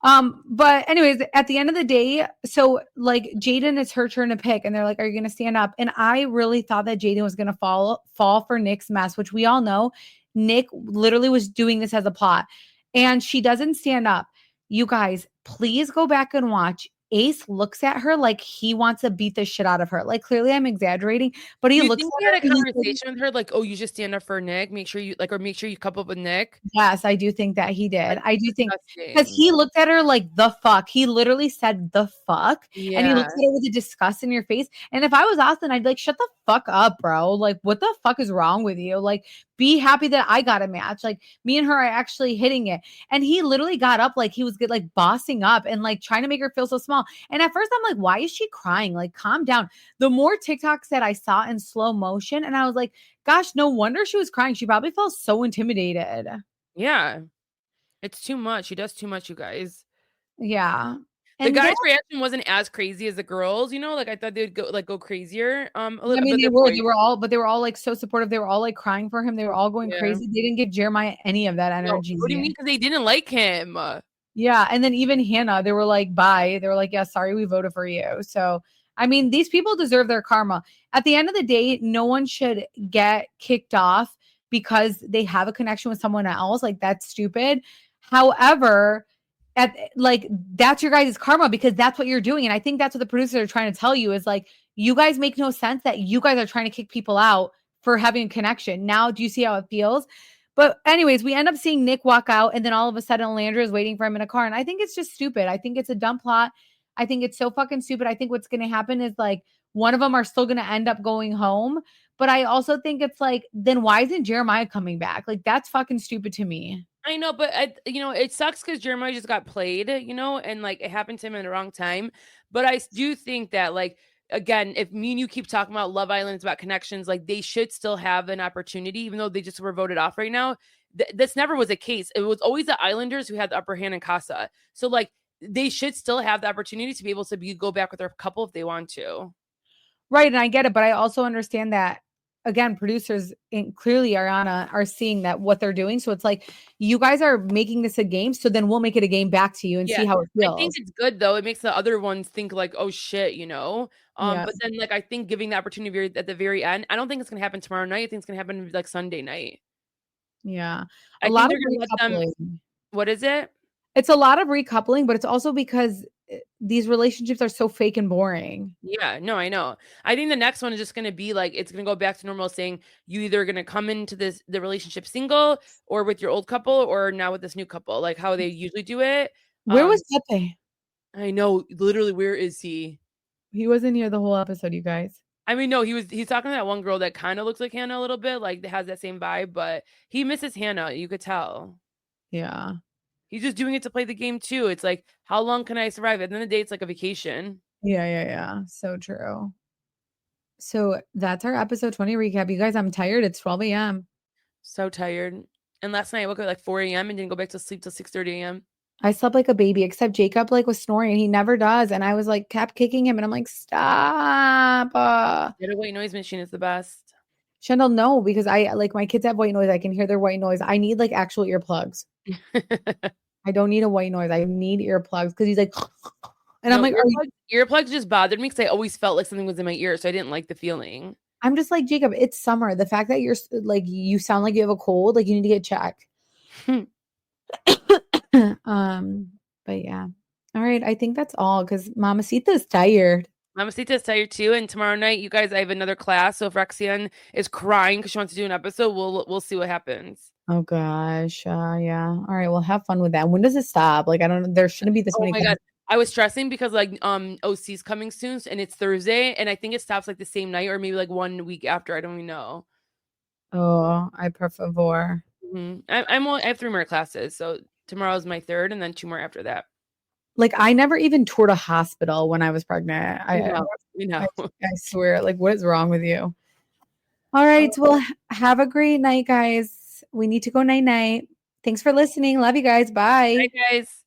But anyways, at the end of the day, so like Jaden, it's her turn to pick, and they're like, "Are you gonna stand up?" And I really thought that Jaden was gonna fall for Nick's mess, which we all know Nick literally was doing this as a plot, and she doesn't stand up. You guys, please go back and watch. Ace looks at her like he wants to beat the shit out of her. Like clearly I'm exaggerating, but he You looks think at he her had a and he's like, conversation with her like, "Oh, you just stand up for Nick. Make sure you like, or make sure you couple up with Nick." yes, I do think that he did. Like, I do think because disgusting. he looked at her like the fuck. He literally said the fuck. And he Yeah. looks at her with a disgust in your face. And if I was Austin, I'd be like, shut the fuck up, bro. Like, what the fuck is wrong with you? Like, be happy that I got a match. Like, me and her are actually hitting it. And he literally got up like he was good, like bossing up and like trying to make her feel so small. And at first I'm like, why is she crying? Like, calm down. The more TikToks that I saw in slow motion, and I was like, gosh, no wonder she was crying. She probably felt so intimidated. Yeah. It's too much. She does too much, you guys. Yeah. The And guys' that, reaction wasn't as crazy as the girls, you know? Like, I thought they'd go crazier, a I little mean, but they the were, boys they were all like so supportive. They were all like crying for him. They were all going yeah. crazy. They didn't give Jeremiah any of that No, energy. what do you mean? Because they didn't like him. Yeah. And then even Hannah, they were like, bye. They were like, yeah, sorry, we voted for you. So, I mean, these people deserve their karma. At the end of the day, no one should get kicked off because they have a connection with someone else. Like, that's stupid. However, at like that's your guys' karma because that's what you're doing. And I think that's what the producers are trying to tell you is like, you guys make no sense that you guys are trying to kick people out for having a connection. Now, do you see how it feels? But anyways, we end up seeing Nick walk out, and then all of a sudden Landra is waiting for him in a car. And I think it's just stupid. I think it's a dumb plot. I think it's so fucking stupid. I think what's going to happen is like one of them are still going to end up going home. But I also think it's like, then why isn't Jeremiah coming back? Like, that's fucking stupid to me. I know, but it sucks because Jeremiah just got played, and like it happened to him in the wrong time. But I do think that, like, again, if me and you keep talking about Love Island, it's about connections, like they should still have an opportunity, even though they just were voted off right now. This never was a case. It was always the Islanders who had the upper hand in Casa. So like they should still have the opportunity to be able to go back with their couple if they want to. Right. And I get it. But I also understand that, again, producers and clearly Ariana are seeing that what they're doing. So it's like, you guys are making this a game. So then we'll make it a game back to you and see how it feels. I think it's good though. It makes the other ones think like, oh shit, Yes. But then like I think giving the opportunity at the very end, I don't think it's gonna happen tomorrow night. I think it's gonna happen like Sunday night. Yeah. I A lot think of they're gonna let them. recoupling. What is it? It's a lot of recoupling, but it's also because these relationships are so fake and boring. Yeah, no, I know. I think the next one is just gonna be like it's gonna go back to normal, saying you either gonna come into the relationship single or with your old couple or now with this new couple, like how they usually do it. Where was Pepe? I know, literally, where is he? He wasn't here the whole episode, you guys. I mean, no, he's talking to that one girl that kind of looks like Hannah a little bit, like that has that same vibe, but he misses Hannah, you could tell. Yeah. He's just doing it to play the game too. It's like, how long can I survive? At the end of the day, it's like a vacation. Yeah. So true. So that's our episode 20 recap. You guys, I'm tired. It's 12 a.m. So tired. And last night I woke up at like 4 a.m. and didn't go back to sleep till 6:30 a.m. I slept like a baby, except Jacob like was snoring and he never does. And I was like, kept kicking him. And I'm like, stop. Get a white noise machine is the best. Shendel, no, because I like my kids have white noise. I can hear their white noise. I need like actual earplugs. I don't need a white noise. I need earplugs because he's like, and I'm like, earplugs just bothered me because I always felt like something was in my ear. So I didn't like the feeling. I'm just like, Jacob, it's summer. The fact that you're like, you sound like you have a cold, like you need to get checked. But yeah. All right. I think that's all because Mamacita's tired. Mamacita's tired too. And tomorrow night, you guys, I have another class. So if Rexian is crying because she wants to do an episode, we'll see what happens. Oh gosh. Yeah. All right. Well, have fun with that. When does it stop? Like, I don't know. There shouldn't be this many. Oh my God. I was stressing because like OC's coming soon and it's Thursday and I think it stops like the same night or maybe like 1 week after. I don't even know. Oh, I prefer. Mm-hmm. I have 3 more classes. So tomorrow's my 3rd and then 2 more after that. Like I never even toured a hospital when I was pregnant. I swear. Like, what is wrong with you? All right. Well, have a great night, guys. We need to go night. Thanks for listening. Love you guys. Bye. Bye, guys.